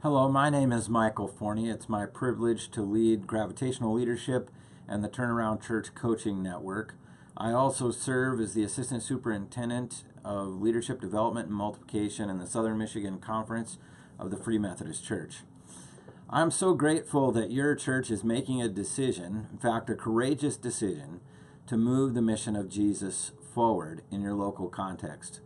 Hello, my name is Michael Forney. It's my privilege to lead Gravitational Leadership and the Turnaround Church Coaching Network. I also serve as the Assistant Superintendent of Leadership Development and Multiplication in the Southern Michigan Conference of the Free Methodist Church. I'm so grateful that your church is making a decision, in fact, a courageous decision, to move the mission of Jesus forward in your local context.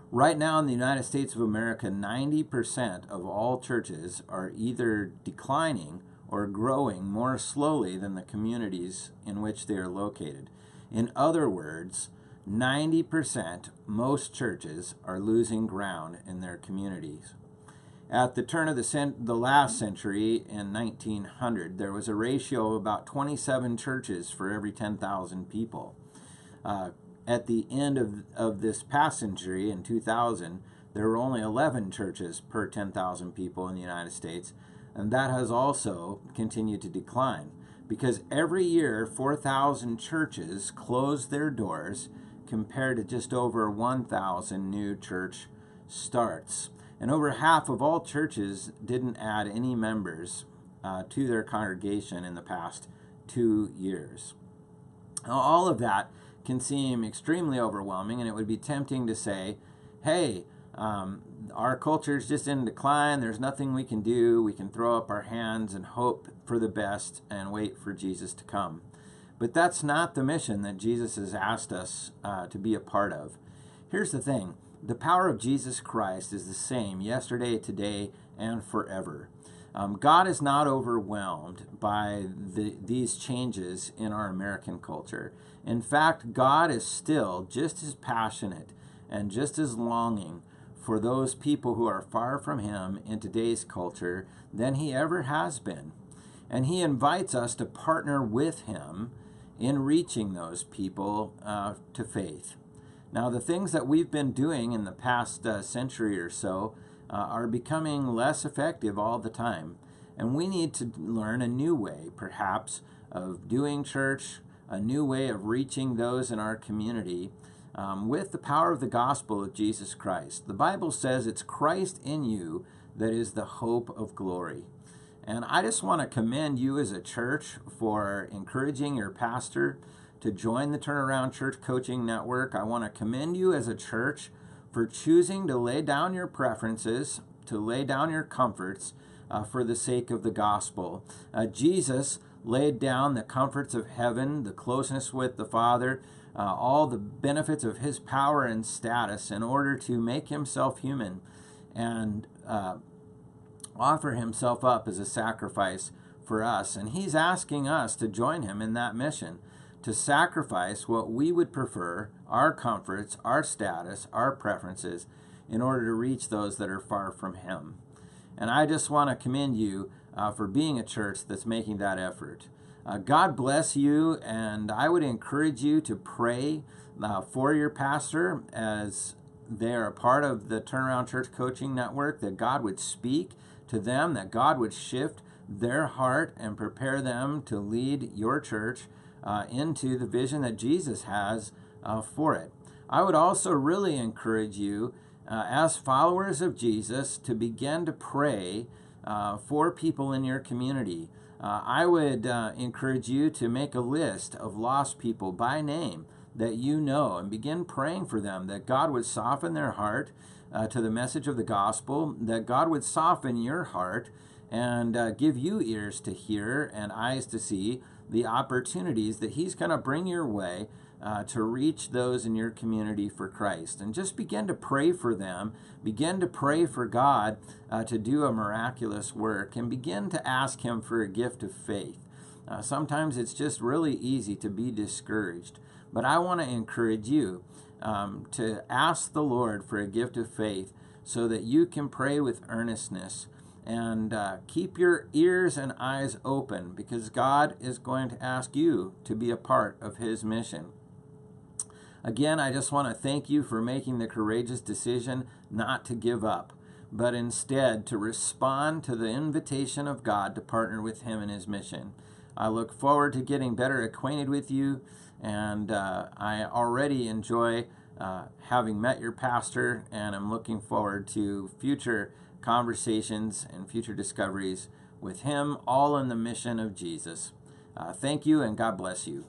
Right now in the United States of America, 90% of all churches are either declining or growing more slowly than the communities in which they are located. In other words, 90%, most churches are losing ground in their communities. At the turn of the last century, in 1900, there was a ratio of about 27 churches for every 10,000 people. At the end of this past century, in 2000, there were only 11 churches per 10,000 people in the United States, and that has also continued to decline because every year 4,000 churches close their doors compared to just over 1,000 new church starts. And over half of all churches didn't add any members to their congregation in the past 2 years. Now, all of that can seem extremely overwhelming, and it would be tempting to say, hey, our culture is just in decline, there's nothing we can do, we can throw up our hands and hope for the best and wait for Jesus to come. But that's not the mission that Jesus has asked us to be a part of. Here's the thing, the power of Jesus Christ is the same yesterday, today, and forever. God is not overwhelmed by these changes in our American culture. In fact, God is still just as passionate and just as longing for those people who are far from Him in today's culture than He ever has been. And He invites us to partner with Him in reaching those people to faith. Now, the things that we've been doing in the past century or so are becoming less effective all the time. And we need to learn a new way, perhaps, of doing church, a new way of reaching those in our community with the power of the gospel of Jesus Christ. The Bible says it's Christ in you that is the hope of glory. And I just want to commend you as a church for encouraging your pastor to join the Turnaround Church Coaching Network. I want to commend you as a church for choosing to lay down your preferences, to lay down your comforts for the sake of the gospel. Jesus laid down the comforts of heaven, the closeness with the Father, all the benefits of His power and status in order to make Himself human and offer Himself up as a sacrifice for us. And He's asking us to join Him in that mission, to sacrifice what we would prefer, our comforts, our status, our preferences, in order to reach those that are far from Him. And I just want to commend you for being a church that's making that effort. God bless you, and I would encourage you to pray for your pastor as they are a part of the Turnaround Church Coaching Network, that God would speak to them, that God would shift their heart and prepare them to lead your church into the vision that Jesus has for it. I would also really encourage you as followers of Jesus to begin to pray for people in your community. I would encourage you to make a list of lost people by name that you know and begin praying for them, that God would soften their heart to the message of the gospel, that God would soften your heart and give you ears to hear and eyes to see the opportunities that He's going to bring your way to reach those in your community for Christ. And just begin to pray for them, begin to pray for God to do a miraculous work, and begin to ask Him for a gift of faith. Sometimes it's just really easy to be discouraged, but I want to encourage you to ask the Lord for a gift of faith so that you can pray with earnestness and keep your ears and eyes open, because God is going to ask you to be a part of His mission. Again, I just want to thank you for making the courageous decision not to give up, but instead to respond to the invitation of God to partner with Him in His mission. I look forward to getting better acquainted with you, and I already enjoy having met your pastor, and I'm looking forward to future conversations, and future discoveries with him, all in the mission of Jesus. Thank you, and God bless you.